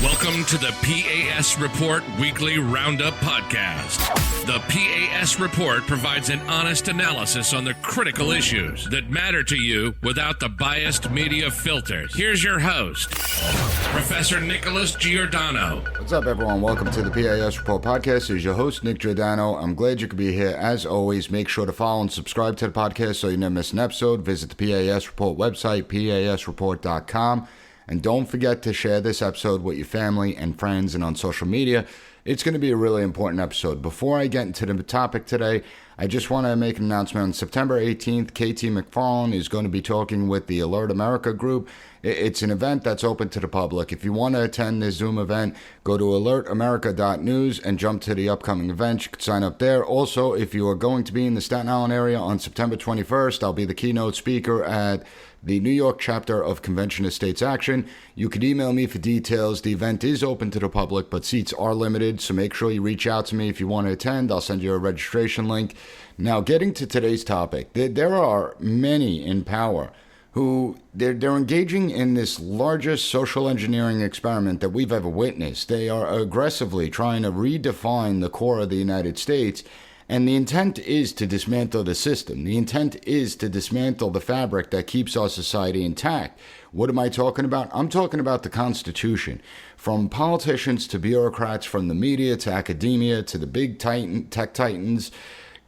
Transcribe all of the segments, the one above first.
Welcome to the P.A.S. Report Weekly Roundup Podcast. The P.A.S. Report provides an honest analysis on the critical issues that matter to you without the biased media filters. Here's your host, Professor Nick Giordano. What's up, everyone? Welcome to the P.A.S. Report Podcast. Here's your host, Nick Giordano. I'm glad you could be here. As always, make sure to follow and subscribe to the podcast so you never miss an episode. Visit the P.A.S. Report website, pasreport.com. And don't forget to share this episode with your family and friends and on social media. It's going to be a really important episode. Before I get into the topic today, I just want to make an announcement. On September 18th, KT McFarlane is going to be talking with the Alert America group. It's an event that's open to the public. If you want to attend this Zoom event, go to alertamerica.news and jump to the upcoming event. You can sign up there. Also, if you are going to be in the Staten Island area on September 21st, I'll be the keynote speaker at the New York chapter of Convention of States Action. You can email me for details. The event is open to the public, but seats are limited, so make sure you reach out to me if you want to attend. I'll send you a registration link. Now, getting to today's topic, there are many in power who they're engaging in this largest social engineering experiment that we've ever witnessed. They are aggressively trying to redefine the core of the United States, and the intent is to dismantle the system. The intent is to dismantle the fabric that keeps our society intact. What am I talking about? I'm talking about the Constitution. From politicians to bureaucrats, from the media to academia to the big tech titans,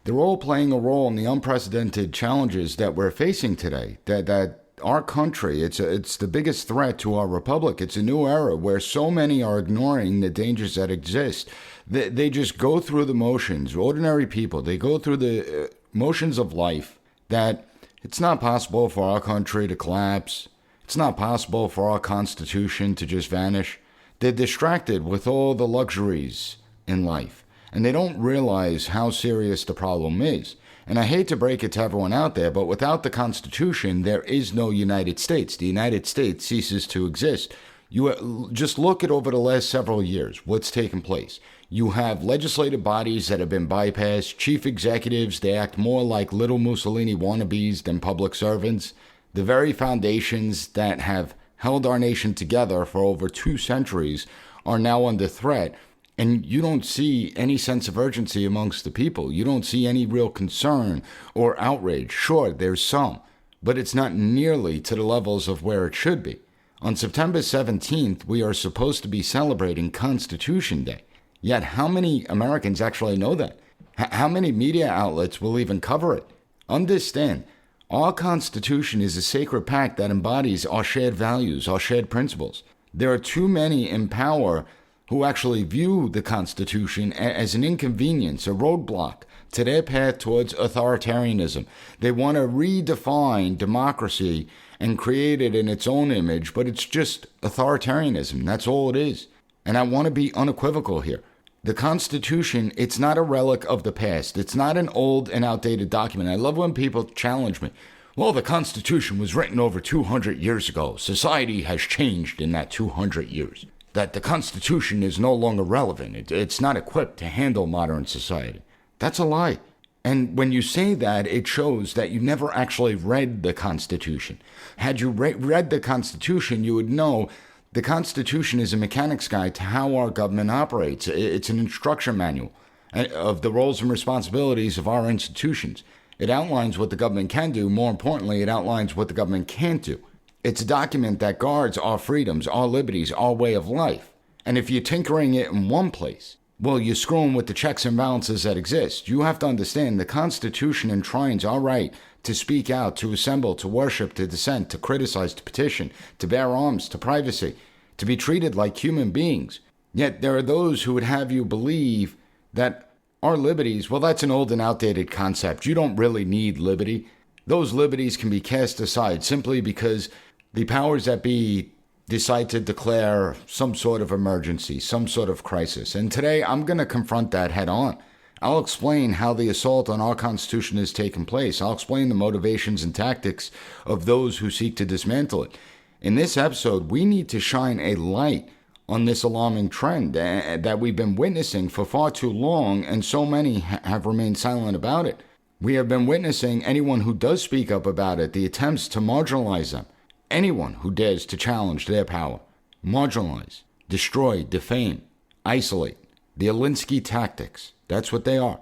they're all playing a role in the unprecedented challenges that we're facing today. That our country, it's the biggest threat to our republic. It's a new era where so many are ignoring the dangers that exist. They just go through the motions. Ordinary people, they go through the motions of life that it's not possible for our country to collapse. It's not possible for our Constitution to just vanish. They're distracted with all the luxuries in life, and they don't realize how serious the problem is. And I hate to break it to everyone out there, but without the Constitution, there is no United States. The United States ceases to exist. You just look at over the last several years what's taken place. You have legislative bodies that have been bypassed, chief executives, they act more like little Mussolini wannabes than public servants. The very foundations that have held our nation together for over 2 centuries are now under threat. And you don't see any sense of urgency amongst the people. You don't see any real concern or outrage. Sure, there's some, but it's not nearly to the levels of where it should be. On September 17th, we are supposed to be celebrating Constitution Day. Yet how many Americans actually know that? How many media outlets will even cover it? Understand, our Constitution is a sacred pact that embodies our shared values, our shared principles. There are too many in power who actually view the Constitution as an inconvenience, a roadblock to their path towards authoritarianism. They want to redefine democracy and create it in its own image, but it's just authoritarianism. That's all it is. And I want to be unequivocal here. The Constitution, it's not a relic of the past. It's not an old and outdated document. I love when people challenge me. Well, the Constitution was written over 200 years ago. Society has changed in that 200 years. That the Constitution is no longer relevant. It's not equipped to handle modern society. That's a lie. And when you say that, it shows that you never actually read the Constitution. Had you read the Constitution, you would know the Constitution is a mechanic's guide to how our government operates. It's an instruction manual of the roles and responsibilities of our institutions. It outlines what the government can do. More importantly, it outlines what the government can't do. It's a document that guards our freedoms, our liberties, our way of life. And if you're tinkering it in one place, well, you're screwing with the checks and balances that exist. You have to understand the Constitution enshrines our right to speak out, to assemble, to worship, to dissent, to criticize, to petition, to bear arms, to privacy, to be treated like human beings. Yet there are those who would have you believe that our liberties, well, that's an old and outdated concept. You don't really need liberty. Those liberties can be cast aside simply because the powers that be decide to declare some sort of emergency, some sort of crisis. And today I'm going to confront that head on. I'll explain how the assault on our Constitution has taken place. I'll explain the motivations and tactics of those who seek to dismantle it. In this episode, we need to shine a light on this alarming trend that we've been witnessing for far too long, and so many have remained silent about it. We have been witnessing anyone who does speak up about it, the attempts to marginalize them. Anyone who dares to challenge their power, marginalized. destroy, defame, isolate. The Alinsky tactics. That's what they are.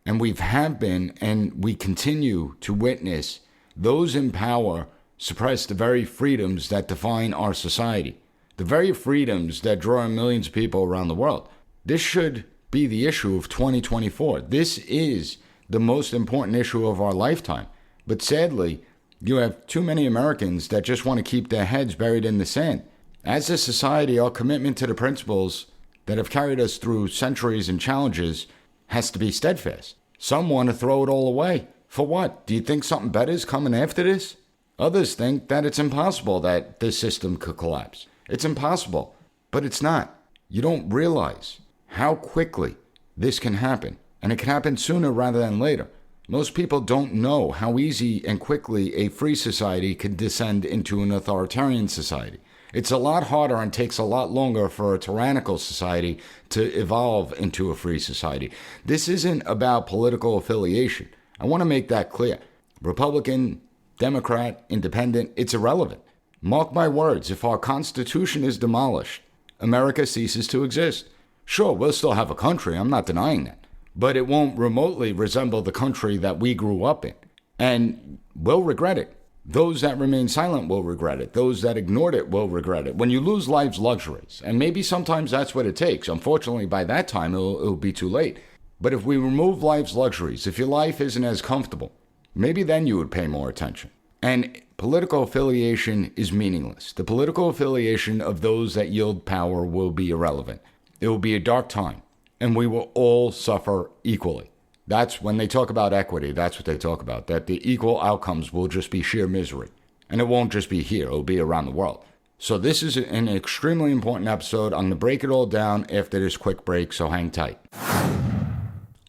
And been, and we continue to witness those in power suppress the very freedoms that define our society, the very freedoms that draw in millions of people around the world. This should be the issue of 2024. This is the most important issue of our lifetime. But sadly, you have too many Americans that just want to keep their heads buried in the sand. As a society, our commitment to the principles that have carried us through centuries and challenges has to be steadfast. Some want to throw it all away. For what? Do you think something better is coming after this? Others think that it's impossible that this system could collapse. It's impossible, but it's not. You don't realize how quickly this can happen, and it can happen sooner rather than later. Most people don't know how easy and quickly a free society can descend into an authoritarian society. It's a lot harder and takes a lot longer for a tyrannical society to evolve into a free society. This isn't about political affiliation. I want to make that clear. Republican, Democrat, Independent, it's irrelevant. Mark my words, if our Constitution is demolished, America ceases to exist. Sure, we'll still have a country, I'm not denying that. But it won't remotely resemble the country that we grew up in. And we'll regret it. Those that remain silent will regret it. Those that ignored it will regret it. When you lose life's luxuries, and maybe sometimes that's what it takes. Unfortunately, by that time, it'll be too late. But if we remove life's luxuries, if your life isn't as comfortable, maybe then you would pay more attention. And political affiliation is meaningless. The political affiliation of those that yield power will be irrelevant. It will be a dark time, and we will all suffer equally. That's when they talk about equity, that's what they talk about, that the equal outcomes will just be sheer misery. And it won't just be here, it'll be around the world. So this is an extremely important episode. I'm going to break it all down after this quick break, so hang tight.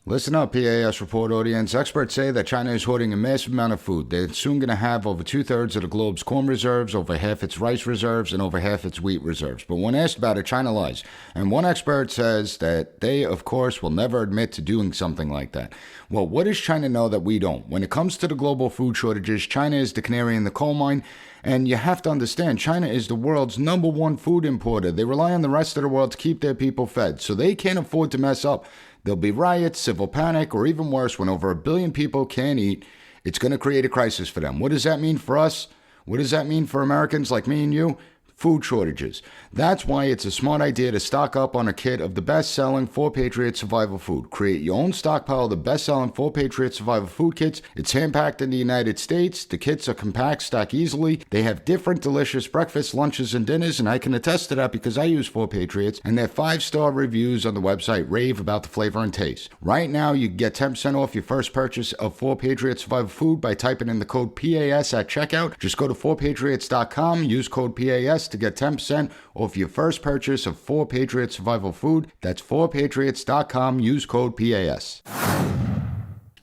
Listen up, P.A.S. report audience. Experts say that China is hoarding a massive amount of food. They're soon going to have over 2/3 of the globe's corn reserves, over half its rice reserves, and over half its wheat reserves. But when asked about it, China lies. And one expert says that they, of course, will never admit to doing something like that. Well, what does China know that we don't? When it comes to the global food shortages, China is the canary in the coal mine. And you have to understand, China is the world's #1 food importer. They rely on the rest of the world to keep their people fed, so they can't afford to mess up. There'll be riots, civil panic, or even worse, when over 1 billion people can't eat, it's going to create a crisis for them. What does that mean for us? What does that mean for Americans like me and you? Food shortages. That's why it's a smart idea to stock up on a kit of the best-selling 4Patriot survival food. Create your own stockpile of the best-selling 4Patriot survival food kits. It's hand-packed in the United States. The kits are compact, stack easily. They have different delicious breakfasts, lunches, and dinners, and I can attest to that because I use 4Patriots, and their 5-star reviews on the website rave about the flavor and taste. Right now, you can get 10% off your first purchase of 4Patriot survival food by typing in the code PAS at checkout. Just go to 4patriots.com, use code PAS to get 10% off your first purchase of 4Patriot survival food. That's 4patriots.com. Use code PAS.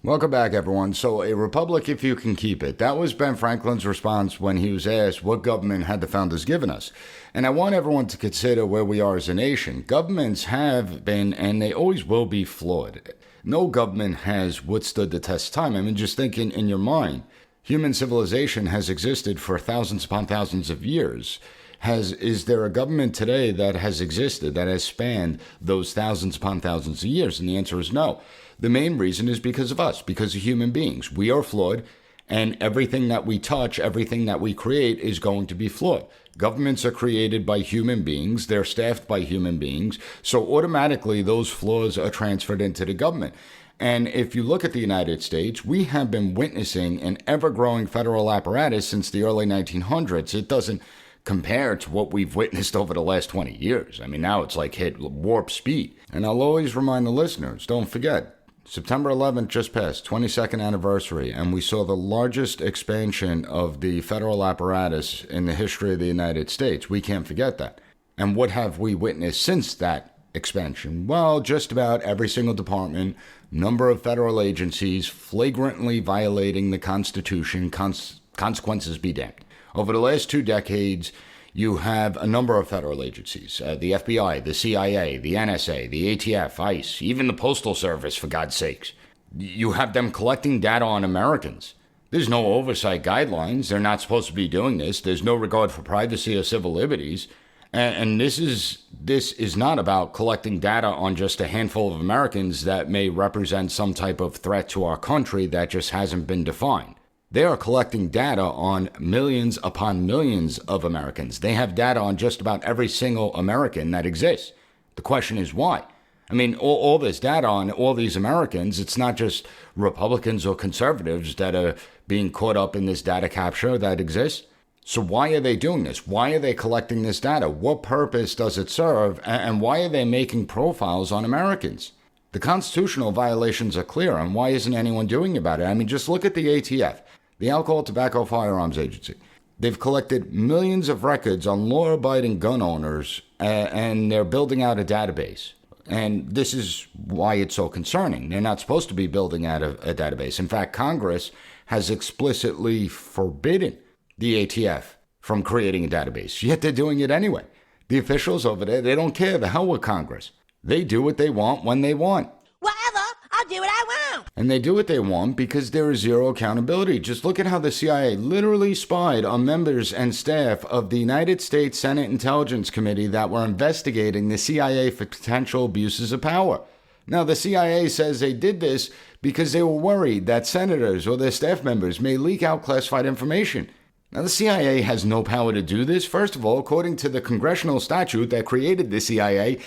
Welcome back, everyone. So, a republic if you can keep it. That was Ben Franklin's response when he was asked what government had the founders given us. And I want everyone to consider where we are as a nation. Governments have been, and they always will be, flawed. No government has withstood the test of time. I mean, just think in your mind. Human civilization has existed for thousands upon thousands of years. Is there a government today that has existed that has spanned those thousands upon thousands of years? And the answer is no. The main reason is because of us, because of human beings. We are flawed, and everything that we touch, everything that we create is going to be flawed. Governments are created by human beings. They're staffed by human beings. So automatically, those flaws are transferred into the government. And if you look at the United States, we have been witnessing an ever-growing federal apparatus since the early 1900s. It doesn't compare to what we've witnessed over the last 20 years. I mean, now it's like hit warp speed. And I'll always remind the listeners, don't forget, September 11th just passed, 22nd anniversary, and we saw the largest expansion of the federal apparatus in the history of the United States. We can't forget that. And what have we witnessed since that expansion? Well, just about every single department, number of federal agencies flagrantly violating the Constitution, consequences be damned. Over the last 2 decades, you have a number of federal agencies, the FBI, the CIA, the NSA, the ATF, ICE, even the Postal Service, for God's sakes. You have them collecting data on Americans. There's no oversight guidelines. They're not supposed to be doing this. There's no regard for privacy or civil liberties. And this is not about collecting data on just a handful of Americans that may represent some type of threat to our country that just hasn't been defined. They are collecting data on millions upon millions of Americans. They have data on just about every single American that exists. The question is why? I mean, all this data on all these Americans, it's not just Republicans or conservatives that are being caught up in this data capture that exists. So why are they doing this? Why are they collecting this data? What purpose does it serve? And why are they making profiles on Americans? The constitutional violations are clear, and why isn't anyone doing about it? I mean, just look at the ATF, the Alcohol, Tobacco, Firearms Agency. They've collected millions of records on law-abiding gun owners, and they're building out a database. And this is why it's so concerning. They're not supposed to be building out a database. In fact, Congress has explicitly forbidden the ATF from creating a database, yet they're doing it anyway. The officials over there, they don't care. The hell with Congress. They do what they want when they want. Whatever, I'll do what I want. And they do what they want because there is zero accountability. Just look at how the CIA literally spied on members and staff of the United States Senate Intelligence Committee that were investigating the CIA for potential abuses of power. Now, the CIA says they did this because they were worried that senators or their staff members may leak out classified information. Now, the CIA has no power to do this. First of all, according to the congressional statute that created the CIA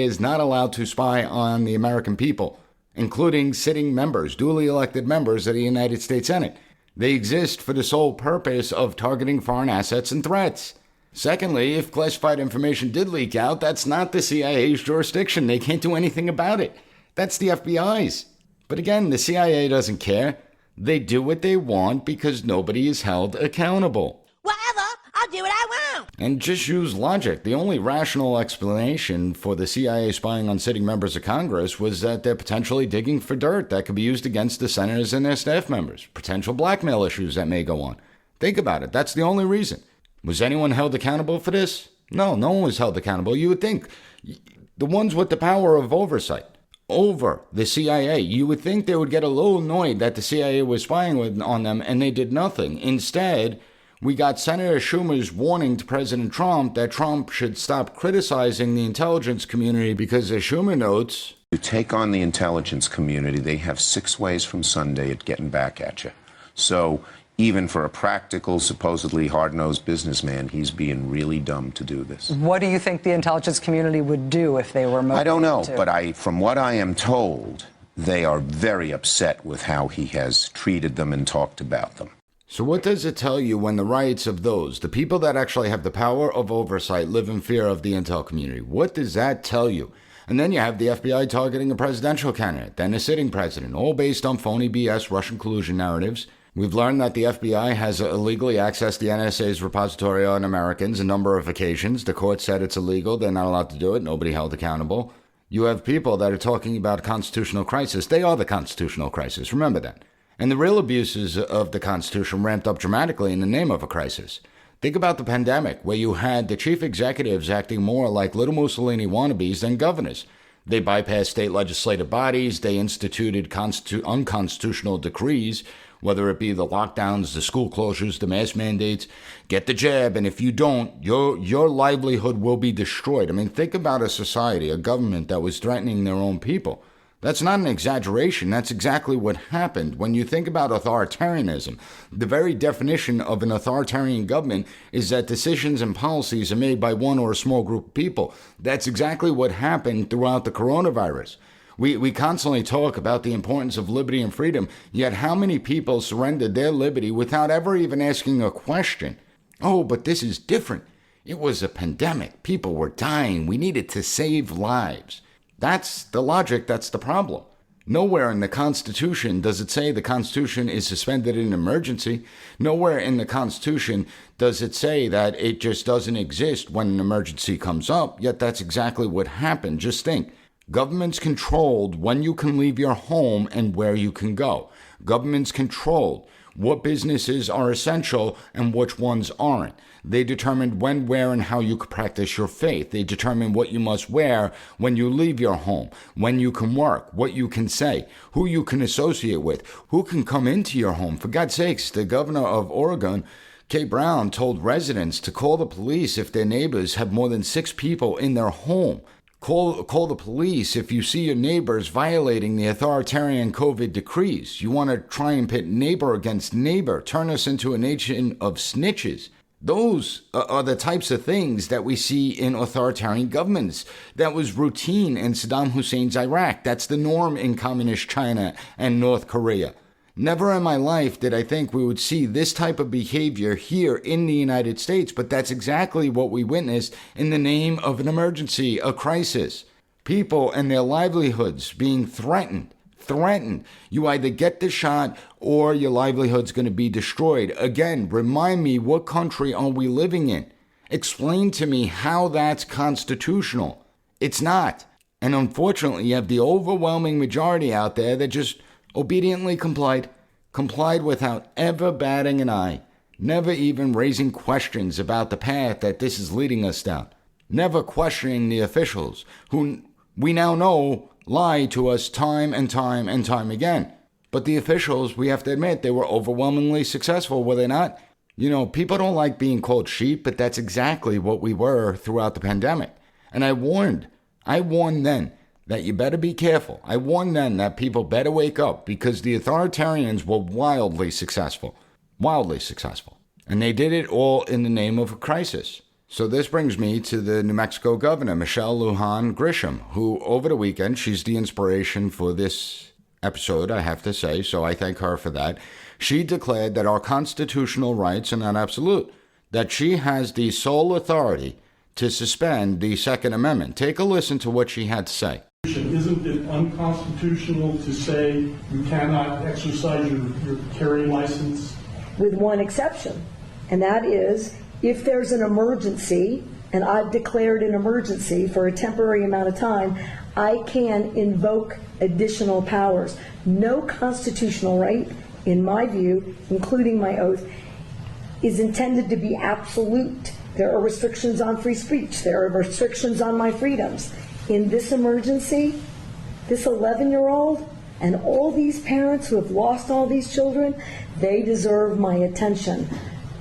is not allowed to spy on the American people, including sitting members, duly elected members of the United States Senate. They exist for the sole purpose of targeting foreign assets and threats. Secondly, if classified information did leak out, that's not the CIA's jurisdiction. They can't do anything about it. That's the FBI's. But again, the CIA doesn't care. They do what they want because nobody is held accountable. Whatever, I'll do what I want. And just use logic. The only rational explanation for the CIA spying on sitting members of Congress was that they're potentially digging for dirt that could be used against the senators and their staff members. Potential blackmail issues that may go on. Think about it. That's the only reason. Was anyone held accountable for this? No, no one was held accountable. You would think the ones with the power of oversight over the CIA, you would think they would get a little annoyed that the CIA was spying on them and they did nothing. Instead, we got Senator Schumer's warning to President Trump that Trump should stop criticizing the intelligence community because, as Schumer notes, to take on the intelligence community, they have 6 ways from Sunday at getting back at you. So even for a practical, supposedly hard-nosed businessman, he's being really dumb to do this. What do you think the intelligence community would do if they were motivated? I don't know, but from what I am told, they are very upset with how he has treated them and talked about them. So what does it tell you when the rights of those, the people that actually have the power of oversight, live in fear of the intel community? What does that tell you? And then you have the FBI targeting a presidential candidate, then a sitting president, all based on phony BS Russian collusion narratives. We've learned that the FBI has illegally accessed the NSA's repository on Americans a number of occasions. The court said it's illegal. They're not allowed to do it. Nobody held accountable. You have people that are talking about a constitutional crisis. They are the constitutional crisis. Remember that. And the real abuses of the Constitution ramped up dramatically in the name of a crisis. Think about the pandemic, where you had the chief executives acting more like little Mussolini wannabes than governors. They bypassed state legislative bodies. They instituted unconstitutional decrees, whether it be the lockdowns, the school closures, the mask mandates. Get the jab, and if you don't, your livelihood will be destroyed. I mean, think about a society, a government that was threatening their own people. That's not an exaggeration. That's exactly what happened. When you think about authoritarianism, the very definition of an authoritarian government is that decisions and policies are made by one or a small group of people. That's exactly what happened throughout the coronavirus. We constantly talk about the importance of liberty and freedom, yet how many people surrendered their liberty without ever even asking a question? Oh, but this is different. It was a pandemic. People were dying. We needed to save lives. That's the logic. That's the problem. Nowhere in the Constitution does it say the Constitution is suspended in an emergency. Nowhere in the Constitution does it say that it just doesn't exist when an emergency comes up, yet that's exactly what happened. Just think. Government's controlled when you can leave your home and where you can go. Government's controlled what businesses are essential and which ones aren't. They determined when, where, and how you could practice your faith. They determine what you must wear when you leave your home, when you can work, what you can say, who you can associate with, who can come into your home. For God's sakes, the governor of Oregon Kay Brown told residents to call the police if their neighbors have more than 6 people in their home. Call the police if you see your neighbors violating the authoritarian COVID decrees. You want to try and pit neighbor against neighbor, turn us into a nation of snitches. Those are the types of things that we see in authoritarian governments. That was routine in Saddam Hussein's Iraq. That's the norm in communist China and North Korea. Never in my life did I think we would see this type of behavior here in the United States, but that's exactly what we witnessed in the name of an emergency, a crisis. People and their livelihoods being threatened. You either get the shot or your livelihood's going to be destroyed. Again, remind me, what country are we living in? Explain to me how that's constitutional. It's not. And unfortunately, you have the overwhelming majority out there that just obediently complied without ever batting an eye, never even raising questions about the path that this is leading us down, never questioning the officials who we now know lie to us time and time and time again. But the officials, we have to admit, they were overwhelmingly successful, were they not? You know, people don't like being called sheep, but that's exactly what we were throughout the pandemic. And I warned then that you better be careful. I warned then that people better wake up because the authoritarians were wildly successful. And they did it all in the name of a crisis. So this brings me to the New Mexico governor, Michelle Lujan Grisham, who over the weekend, she's the inspiration for this episode, I have to say, so I thank her for that. She declared that our constitutional rights are not absolute, that she has the sole authority to suspend the Second Amendment. Take a listen to what she had to say. Isn't it unconstitutional to say you cannot exercise your carry license? With one exception, and that is if there's an emergency, and I've declared an emergency for a temporary amount of time, I can invoke additional powers. No constitutional right, in my view, including my oath, is intended to be absolute. There are restrictions on free speech. There are restrictions on my freedoms. In this emergency, this 11-year-old and all these parents who have lost all these children, they deserve my attention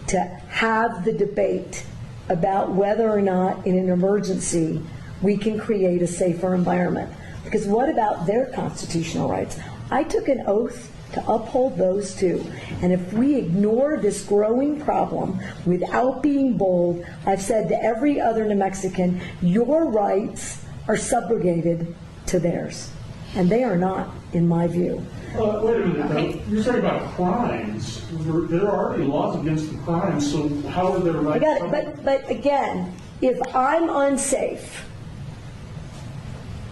to have the debate about whether or not in an emergency we can create a safer environment. Because what about their constitutional rights? I took an oath to uphold those too. And if we ignore this growing problem without being bold, I've said to every other New Mexican, your rights are subrogated to theirs. And they are not, in my view. Wait a minute. You're talking about crimes. There are already laws against the crimes, so how are their rights? I got it. But again, if I'm unsafe,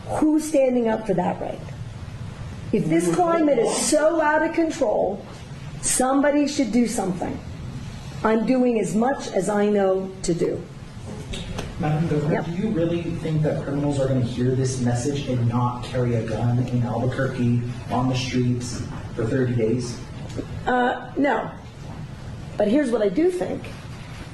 who's standing up for that right? If this climate is so out of control, somebody should do something. I'm doing as much as I know to do. Madam Governor, do you really think that criminals are going to hear this message and not carry a gun in Albuquerque on the streets for 30 days? No. But here's what I do think.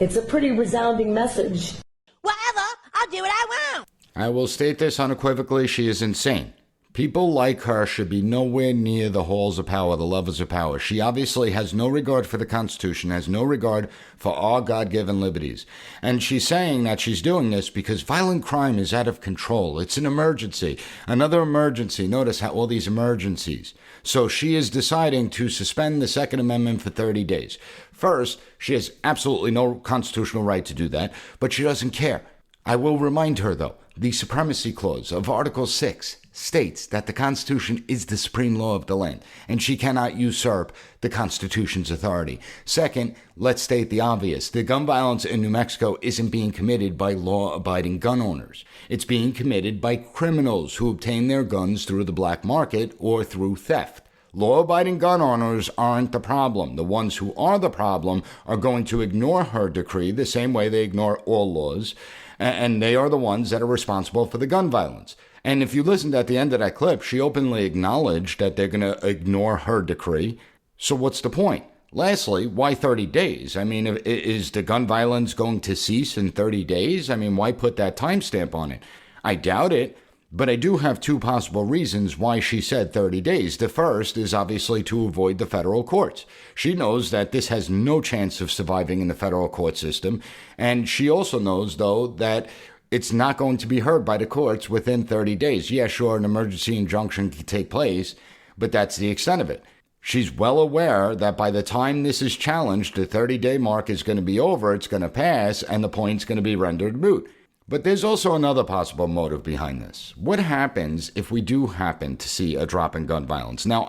It's a pretty resounding message. Whatever, I'll do what I want. I will state this unequivocally, she is insane. People like her should be nowhere near the halls of power, the levels of power. She obviously has no regard for the Constitution, has no regard for our God-given liberties. And she's saying that she's doing this because violent crime is out of control. It's an emergency. Another emergency. Notice how all these emergencies. So she is deciding to suspend the Second Amendment for 30 days. First, she has absolutely no constitutional right to do that, but she doesn't care. I will remind her, though, the Supremacy Clause of Article 6 states that the Constitution is the supreme law of the land, and she cannot usurp the Constitution's authority. Second, let's state the obvious. The gun violence in New Mexico isn't being committed by law-abiding gun owners. It's being committed by criminals who obtain their guns through the black market or through theft. Law-abiding gun owners aren't the problem. The ones who are the problem are going to ignore her decree the same way they ignore all laws, and they are the ones that are responsible for the gun violence. And if you listened at the end of that clip, she openly acknowledged that they're going to ignore her decree. So what's the point? Lastly, why 30 days? I mean, is the gun violence going to cease in 30 days? I mean, why put that timestamp on it? I doubt it. But I do have two possible reasons why she said 30 days. The first is obviously to avoid the federal courts. She knows that this has no chance of surviving in the federal court system. And she also knows, though, that it's not going to be heard by the courts within 30 days. Yeah, sure, an emergency injunction can take place, but that's the extent of it. She's well aware that by the time this is challenged, the 30-day mark is going to be over, it's going to pass, and the point's going to be rendered moot. But there's also another possible motive behind this. What happens if we do happen to see a drop in gun violence? Now,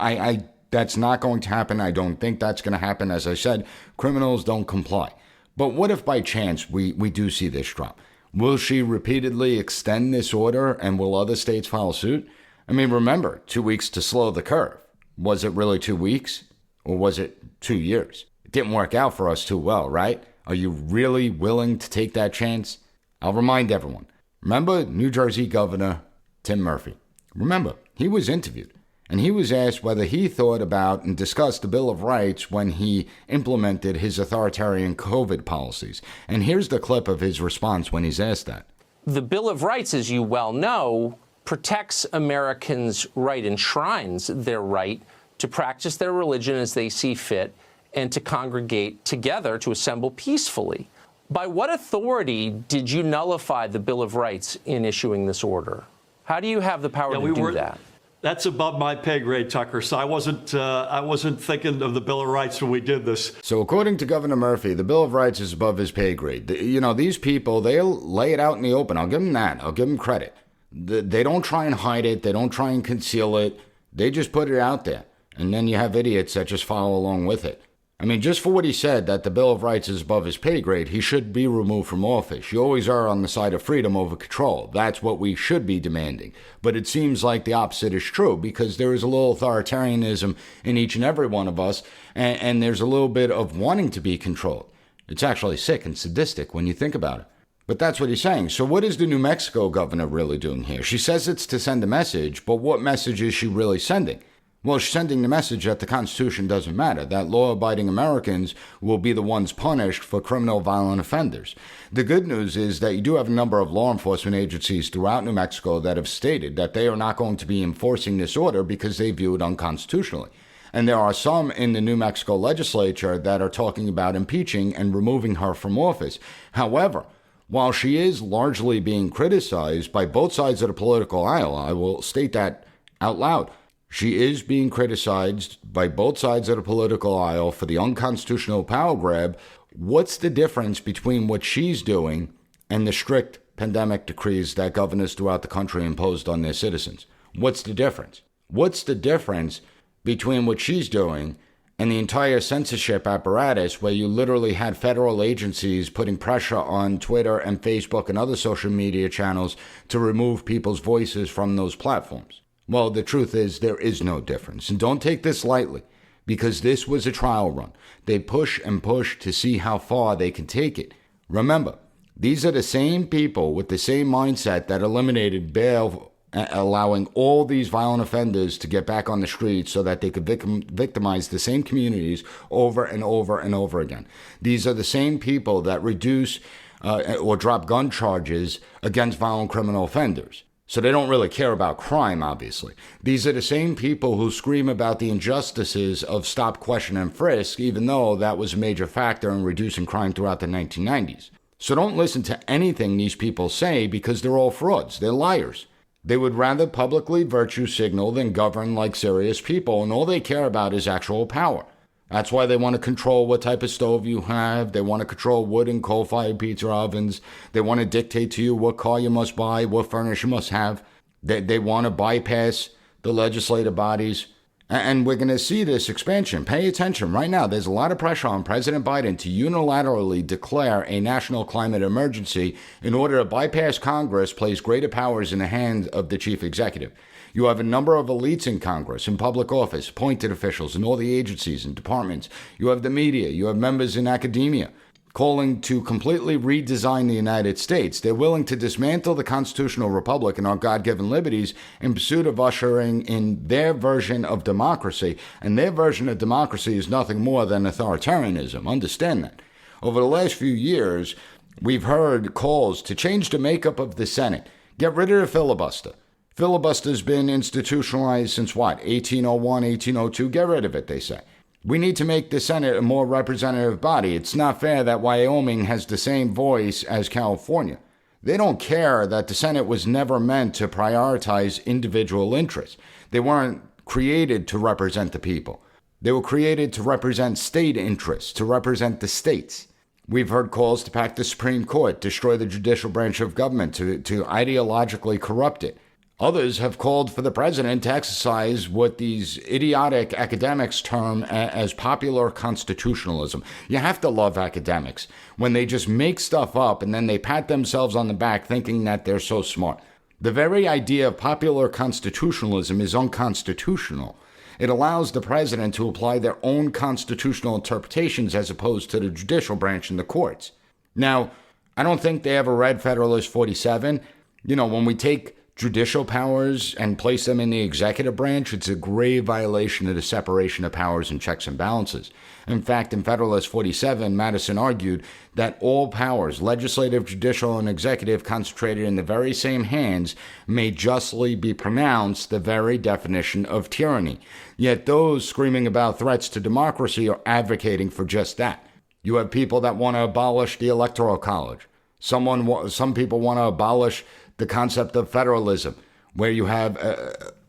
that's not going to happen. I don't think that's going to happen. As I said, criminals don't comply. But what if by chance we do see this drop? Will she repeatedly extend this order, and will other states follow suit? I mean, remember, 2 weeks to slow the curve. Was it really 2 weeks, or was it 2 years? It didn't work out for us too well, right? Are you really willing to take that chance? I'll remind everyone. Remember New Jersey Governor Tim Murphy? Remember, he was interviewed, and he was asked whether he thought about and discussed the Bill of Rights when he implemented his authoritarian COVID policies. And here's the clip of his response when he's asked that. The Bill of Rights, as you well know, protects Americans' right, enshrines their right to practice their religion as they see fit and to congregate together, to assemble peacefully. By what authority did you nullify the Bill of Rights in issuing this order? How do you have the power to do that? That's above my pay grade, Tucker. So I wasn't thinking of the Bill of Rights when we did this. So according to Governor Murphy, the Bill of Rights is above his pay grade. These people, they'll lay it out in the open. I'll give them that. I'll give them credit. They don't try and hide it. They don't try and conceal it. They just put it out there. And then you have idiots that just follow along with it. I mean, just for what he said, that the Bill of Rights is above his pay grade, he should be removed from office. You always are on the side of freedom over control. That's what we should be demanding. But it seems like the opposite is true, because there is a little authoritarianism in each and every one of us, and there's a little bit of wanting to be controlled. It's actually sick and sadistic when you think about it. But that's what he's saying. So what is the New Mexico governor really doing here? She says it's to send a message, but what message is she really sending? Well, she's sending the message that the Constitution doesn't matter, that law-abiding Americans will be the ones punished for criminal violent offenders. The good news is that you do have a number of law enforcement agencies throughout New Mexico that have stated that they are not going to be enforcing this order because they view it unconstitutionally. And there are some in the New Mexico legislature that are talking about impeaching and removing her from office. However, while she is largely being criticized by both sides of the political aisle, I will state that out loud, she is being criticized by both sides of the political aisle for the unconstitutional power grab. What's the difference between what she's doing and the strict pandemic decrees that governors throughout the country imposed on their citizens? What's the difference? What's the difference between what she's doing and the entire censorship apparatus, where you literally had federal agencies putting pressure on Twitter and Facebook and other social media channels to remove people's voices from those platforms? Well, the truth is there is no difference. And don't take this lightly, because this was a trial run. They push and push to see how far they can take it. Remember, these are the same people with the same mindset that eliminated bail, allowing all these violent offenders to get back on the streets so that they could victimize the same communities over and over and over again. These are the same people that reduce or drop gun charges against violent criminal offenders. So they don't really care about crime, obviously. These are the same people who scream about the injustices of stop, question, and frisk, even though that was a major factor in reducing crime throughout the 1990s. So don't listen to anything these people say, because they're all frauds. They're liars. They would rather publicly virtue signal than govern like serious people, and all they care about is actual power. That's why they want to control what type of stove you have. They want to control wood and coal-fired pizza ovens. They want to dictate to you what car you must buy, what furniture you must have. They want to bypass the legislative bodies. And we're going to see this expansion. Pay attention right now. There's a lot of pressure on President Biden to unilaterally declare a national climate emergency in order to bypass Congress, place greater powers in the hands of the chief executive. You have a number of elites in Congress, in public office, appointed officials in all the agencies and departments. You have the media. You have members in academia calling to completely redesign the United States. They're willing to dismantle the constitutional republic and our God-given liberties in pursuit of ushering in their version of democracy. And their version of democracy is nothing more than authoritarianism. Understand that. Over the last few years, we've heard calls to change the makeup of the Senate, get rid of the filibuster. Filibuster's been institutionalized since what, 1801, 1802? Get rid of it, they say. We need to make the Senate a more representative body. It's not fair that Wyoming has the same voice as California. They don't care that the Senate was never meant to prioritize individual interests. They weren't created to represent the people. They were created to represent state interests, to represent the states. We've heard calls to pack the Supreme Court, destroy the judicial branch of government, to ideologically corrupt it. Others have called for the president to exercise what these idiotic academics term as popular constitutionalism. You have to love academics when they just make stuff up and then they pat themselves on the back thinking that they're so smart. The very idea of popular constitutionalism is unconstitutional. It allows the president to apply their own constitutional interpretations as opposed to the judicial branch and the courts. Now, I don't think they ever read Federalist 47. You know, when we take judicial powers and place them in the executive branch, it's a grave violation of the separation of powers and checks and balances. In fact, in Federalist 47, Madison argued that all powers, legislative, judicial, and executive, concentrated in the very same hands, may justly be pronounced the very definition of tyranny. Yet those screaming about threats to democracy are advocating for just that. You have people that want to abolish the Electoral College. Some people want to abolish the concept of federalism, where you have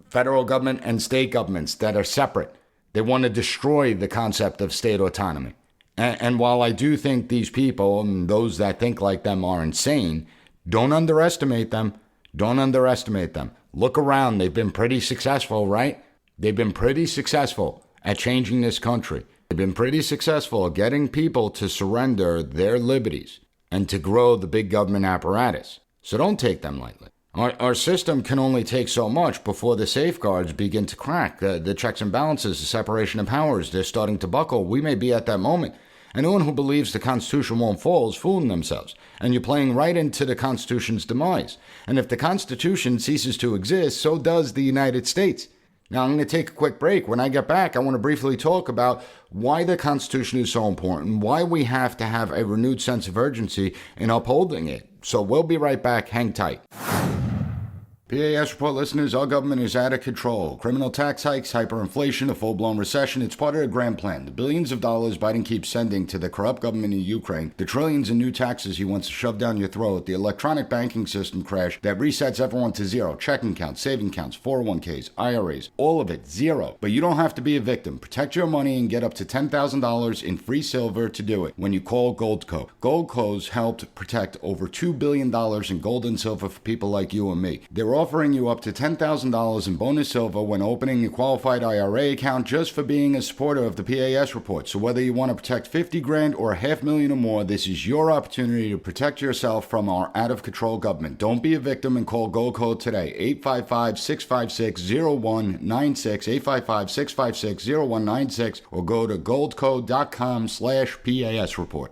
federal government and state governments that are separate. They want to destroy the concept of state autonomy. And while I do think these people and those that think like them are insane, don't underestimate them. Don't underestimate them. Look around. They've been pretty successful, right? They've been pretty successful at changing this country. They've been pretty successful at getting people to surrender their liberties and to grow the big government apparatus. So don't take them lightly. Our system can only take so much before the safeguards begin to crack. The checks and balances, the separation of powers, they're starting to buckle. We may be at that moment. Anyone who believes the Constitution won't fall is fooling themselves. And you're playing right into the Constitution's demise. And if the Constitution ceases to exist, so does the United States. Now, I'm going to take a quick break. When I get back, I want to briefly talk about why the Constitution is so important, why we have to have a renewed sense of urgency in upholding it. So we'll be right back. Hang tight. P.A.S. report listeners, our government is out of control. Criminal tax hikes, hyperinflation, a full-blown recession. It's part of a grand plan. The billions of dollars Biden keeps sending to the corrupt government in Ukraine, the trillions in new taxes he wants to shove down your throat, the electronic banking system crash that resets everyone to zero, checking accounts, saving accounts, 401ks, IRAs, all of it, zero. But you don't have to be a victim. Protect your money and get up to $10,000 in free silver to do it when you call Goldco. Goldco's helped protect over $2 billion in gold and silver for people like you and me. They're offering you up to $10,000 in bonus silver when opening a qualified IRA account just for being a supporter of the P.A.S. report. So whether you want to protect $50,000 or $500,000 or more, this is your opportunity to protect yourself from our out-of-control government. Don't be a victim and call Goldco today. 855-656-0196, 855-656-0196, or go to goldco.com/PAS report.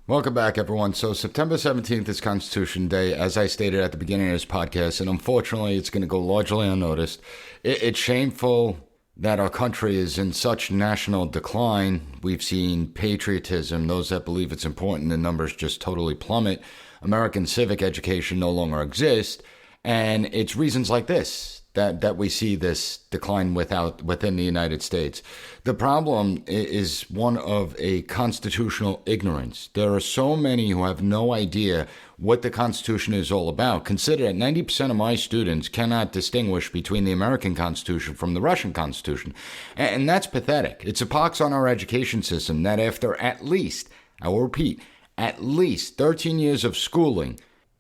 Welcome back, everyone. So September 17th is Constitution Day, as I stated at the beginning of this podcast, and unfortunately it's going to go largely unnoticed. It's shameful that our country is in such national decline. We've seen patriotism, those that believe it's important, the numbers just totally plummet. American civic education no longer exists, and it's reasons like this that we see this decline within the United States. The problem is one of a constitutional ignorance. There are so many who have no idea what the Constitution is all about. Consider that 90% of my students cannot distinguish between the American Constitution from the Russian Constitution. And that's pathetic. It's a pox on our education system that after at least, I will repeat, at least 13 years of schooling,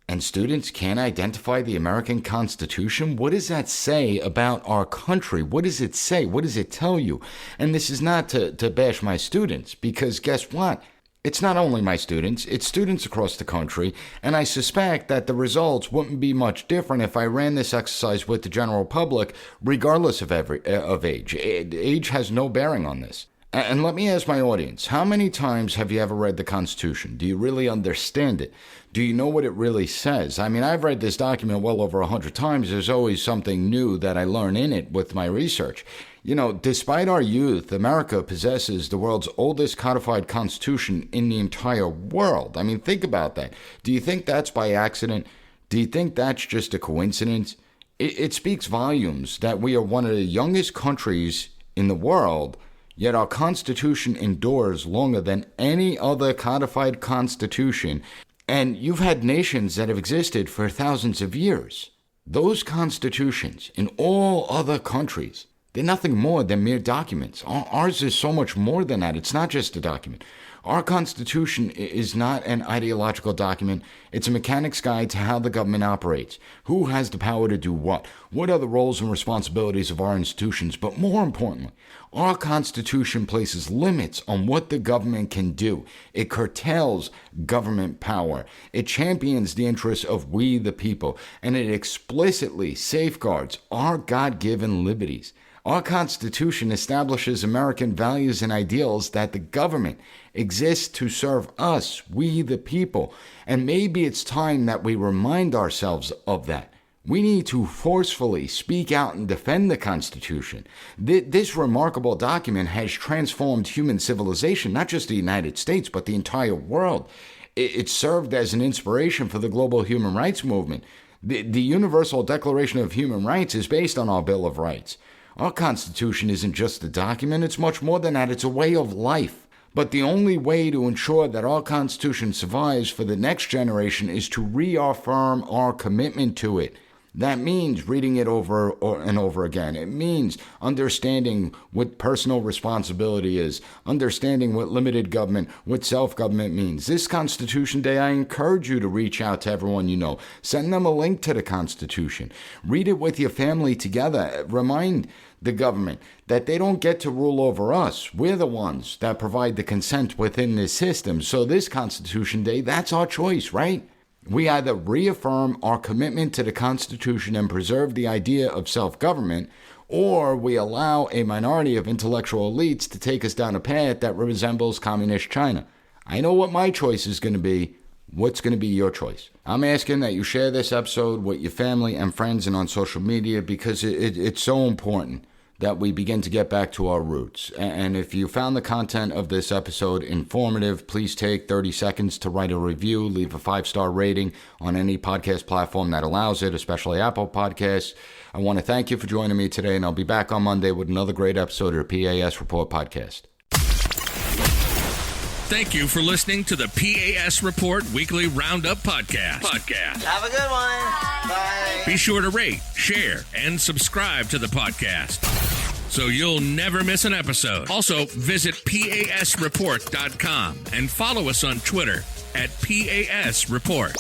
and students can't identify the American Constitution? What does that say about our country? What does it say? What does it tell you? And this is not to bash my students, because guess what? It's not only my students, it's students across the country, and I suspect that the results wouldn't be much different if I ran this exercise with the general public, regardless of age. Age has no bearing on this. And let me ask my audience, how many times have you ever read the Constitution? Do you really understand it? Do you know what it really says? I mean, I've read this document well over 100 times. There's always something new that I learn in it with my research. You know, despite our youth, America possesses the world's oldest codified constitution in the entire world. I mean, think about that. Do you think that's by accident? Do you think that's just a coincidence? It speaks volumes that we are one of the youngest countries in the world, yet our Constitution endures longer than any other codified constitution. And you've had nations that have existed for thousands of years. Those constitutions in all other countries, they're nothing more than mere documents. Ours is so much more than that. It's not just a document. Our Constitution is not an ideological document. It's a mechanic's guide to how the government operates. Who has the power to do what? What are the roles and responsibilities of our institutions? But more importantly, our Constitution places limits on what the government can do. It curtails government power. It champions the interests of we the people. And it explicitly safeguards our God-given liberties. Our Constitution establishes American values and ideals that the government exists to serve us, we the people. And maybe it's time that we remind ourselves of that. We need to forcefully speak out and defend the Constitution. This remarkable document has transformed human civilization, not just the United States, but the entire world. It served as an inspiration for the global human rights movement. The Universal Declaration of Human Rights is based on our Bill of Rights. Our Constitution isn't just a document, it's much more than that. It's a way of life. But the only way to ensure that our Constitution survives for the next generation is to reaffirm our commitment to it. That means reading it over and over again. It means understanding what personal responsibility is, understanding what limited government, what self-government means. This Constitution Day, I encourage you to reach out to everyone you know. Send them a link to the Constitution. Read it with your family together. Remind the government that they don't get to rule over us. We're the ones that provide the consent within this system. So this Constitution Day, that's our choice, right? We either reaffirm our commitment to the Constitution and preserve the idea of self-government, or we allow a minority of intellectual elites to take us down a path that resembles communist China. I know what my choice is going to be. What's going to be your choice? I'm asking that you share this episode with your family and friends and on social media, because it's so important that we begin to get back to our roots. And if you found the content of this episode informative, please take 30 seconds to write a review, leave a 5-star rating on any podcast platform that allows it, especially Apple Podcasts. I want to thank you for joining me today, and I'll be back on Monday with another great episode of the P.A.S. Report podcast. Thank you for listening to the P.A.S. Report Weekly Roundup Podcast. Have a good one. Bye. Be sure to rate, share, and subscribe to the podcast so you'll never miss an episode. Also, visit PASreport.com and follow us on Twitter at PAS Report.